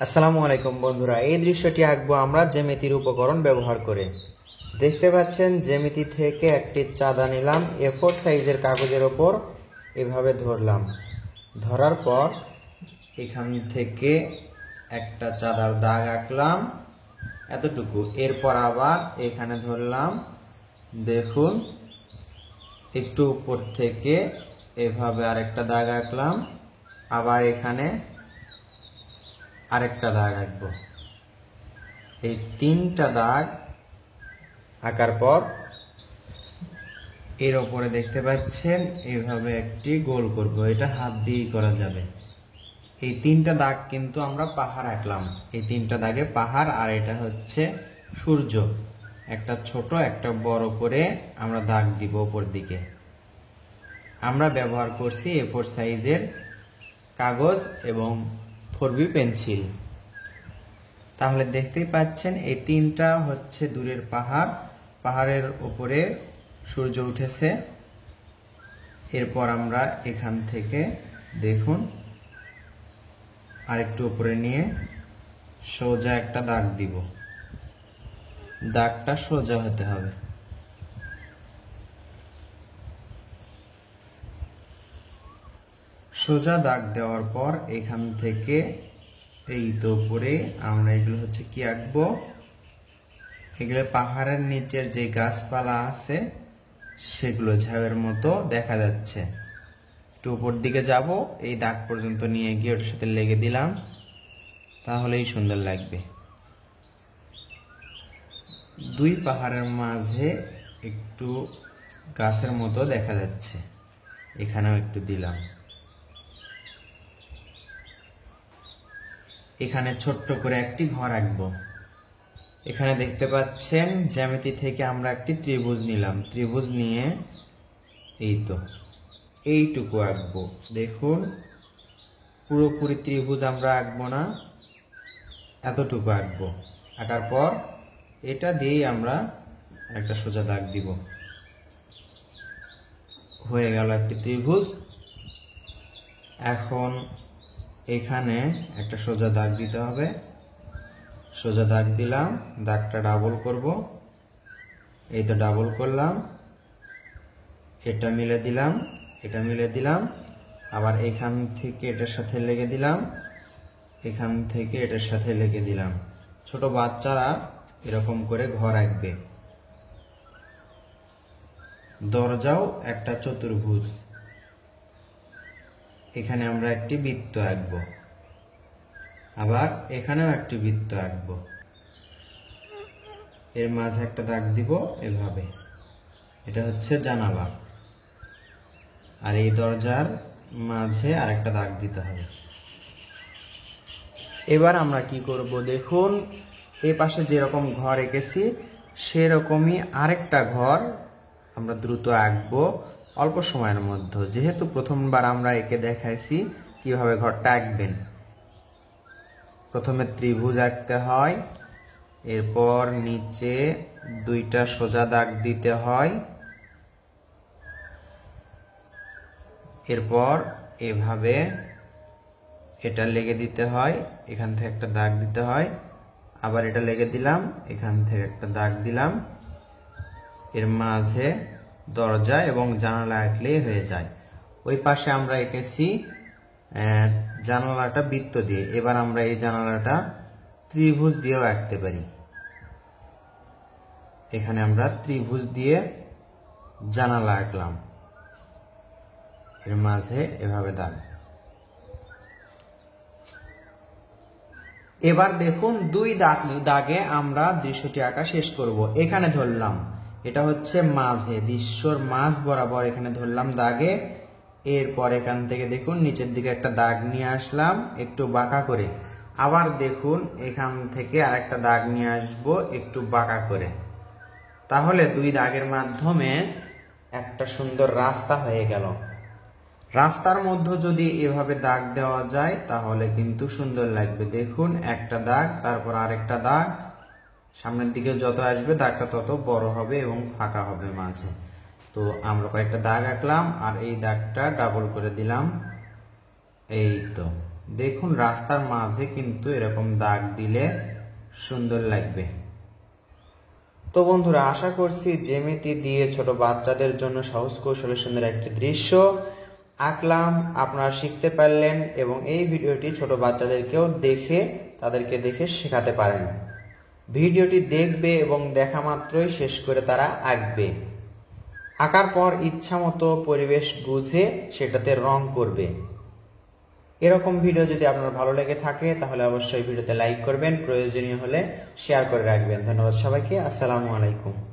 আসসালামু আলাইকুম বন্ধুরা, এই দৃশ্যটি আঁকবো আমরা জ্যামিতির উপকরণ ব্যবহার করে। দেখতে পাচ্ছেন জ্যামিতি থেকে একটি চাঁদা নিলাম, A4 সাইজের কাগজের ওপর এভাবে ধরলাম। ধরার পর এখান থেকে একটা চাঁদার দাগ আঁকলাম এতটুকু। এরপর আবার এখানে ধরলাম, দেখুন একটু উপর থেকে এভাবে আরেকটা দাগ আঁকলাম, আবার এখানে আরেকটা দাগ আঁকবো। এই তিনটা দাগ আঁকার পর এর উপরে দেখতে পাচ্ছেন এইভাবে একটি গোল করব। এটা হাত দিয়েই করা যাবে। এই তিনটা দাগ কিন্তু আমরা পাহাড় আঁকলাম, এই তিনটা দাগে পাহাড়, আর এটা হচ্ছে সূর্য। একটা ছোট একটা বড় করে আমরা দাগ দিব উপর দিকে। আমরা ব্যবহার করছি A4 সাইজের কাগজ এবং 4B পেন্সিল। তাহলে দেখতেই পাচ্ছেন এই তিনটা হচ্ছে দূরের পাহাড়, পাহাড়ের উপরে সূর্য উঠেছে। এরপর আমরা এখান থেকে দেখুন আরেকটু উপরে নিয়ে সোজা একটা দাগ দিব। দাগটা সোজা হতে হবে। সোজা দাগ দেওয়ার পর এখান থেকে এই তো উপরে আমরা এগুলো হচ্ছে কি আঁকবো, এগুলো পাহাড়ের নিচের যে গাছপালা আছে সেগুলো ঝাউয়ের মতো দেখা যাচ্ছে। একটু উপর দিকে যাব, এই দাগ পর্যন্ত নিয়ে গিয়ে ওটার সাথে লেগে দিলাম, তাহলেই সুন্দর লাগবে। দুই পাহাড়ের মাঝে একটু গাছের মতো দেখা যাচ্ছে, এখানেও একটু দিলাম। এখানে ছোট্ট করে একটি ঘর আঁকবো। এখানে দেখতে পাচ্ছেন জ্যামিতি থেকে আমরা একটি ত্রিভুজ নিলাম, ত্রিভুজ নিয়ে এই তো এইটুকু আঁকবো। দেখুন পুরোপুরি ত্রিভুজ আমরা আঁকবো না, এতটুকু আঁকবো। আঁকার পর এটা দিয়েই আমরা একটা সোজা দাগ দিব। হয়ে গেল একটি ত্রিভুজ। এখন এখানে একটা সোজা দাগ দিতে হবে। সোজা দাগ দিলাম, দাগটা ডাবল করব। এই তো ডাবল করলাম, এটা মিলে দিলাম, এটা মিলে দিলাম, আবার এখান থেকে এটার সাথে লেগে দিলাম, এখান থেকে এটার সাথে লেগে দিলাম। ছোট বাচ্চারা এরকম করে ঘর আঁকবে। দরজাও একটা চতুর্ভুজ। এখানে আমরা একটি বৃত্ত আঁকবো, আবার এখানেও একটি বৃত্ত আঁকবো। এর মাঝে একটা দাগ দিব এভাবে। এটা হচ্ছে জানালা, আর এই দরজার মাঝে আরেকটা দাগ দিতে হবে। এবার আমরা কি করব, দেখুন এই পাশে যেরকম ঘর এঁকেছি সেরকমই আরেকটা ঘর আমরা দ্রুত আঁকবো অল্প সময়ের মধ্যে। যেহেতু প্রথমবার আমরা এঁকে দেখাইছি কিভাবে ঘরটা আঁকবেন। প্রথমে ত্রিভুজ আঁকতে হয়, এরপর নিচে দুইটা সোজা দাগ দিতে হয়, এরপর এভাবে এটা লেগে দিতে হয়, এখান থেকে একটা দাগ দিতে হয়, আবার এটা লেগে দিলাম, এখান থেকে একটা দাগ দিলাম। এর মাঝে দরজা এবং জানালা আঁকলেই হয়ে যায়। ওই পাশে আমরা এঁকেছি জানালাটা বৃত্ত দিয়ে। এবার আমরা এই জানালাটা ত্রিভুজ দিয়েও আঁকতে পারি। এখানে আমরা ত্রিভুজ দিয়ে জানালা আঁকলাম, এর মাঝে এভাবে দাগ। এবার দেখুন দুই দাগে আমরা দৃশ্যটি আঁকা শেষ করব। এখানে ধরলাম, এটা হচ্ছে মাঝে, দৃশ্যর মাঝ বরাবর এখানে ধরলাম দাগে। এরপর এখান থেকে দেখুন নিচের দিকে একটা দাগ নিয়ে আসলাম একটু বাঁকা করে। আবার দেখুন এখান থেকে আরেকটা দাগ নিয়ে আসবো একটু বাঁকা করে। তাহলে দুই দাগের মাধ্যমে একটা সুন্দর রাস্তা হয়ে গেল। রাস্তার মধ্যে যদি এভাবে দাগ দেওয়া যায় তাহলে কিন্তু সুন্দর লাগবে। দেখুন একটা দাগ, তারপর আরেকটা দাগ, সামনের দিকে যত আসবে দাগটা তত বড় হবে এবং ফাঁকা হবে মাঝে। তো আমরা কয়েকটা দাগ আঁকলাম আর এই দাগটা ডাবল করে দিলাম। এই তো দেখুন রাস্তার মাঝে কিন্তু এরকম দাগ দিলে সুন্দর লাগবে। তো বন্ধুরা, আশা করছি জ্যামিতি দিয়ে ছোট বাচ্চাদের জন্য সহজ কৌশলে সুন্দর একটি দৃশ্য আঁকলাম, আপনারা শিখতে পারলেন এবং এই ভিডিওটি ছোট বাচ্চাদেরকেও তাদেরকে দেখে শেখাতে পারেন। ভিডিওটি দেখবে এবং দেখা মাত্রই শেষ করে তারা আঁকবে। আঁকার পর ইচ্ছা মতো পরিবেশ বুঝে সেটাতে রং করবে। এরকম ভিডিও যদি আপনার ভালো লেগে থাকে তাহলে অবশ্যই ভিডিওতে লাইক করবেন, প্রয়োজনীয় হলে শেয়ার করে রাখবেন। ধন্যবাদ সবাইকে। আসসালামু আলাইকুম।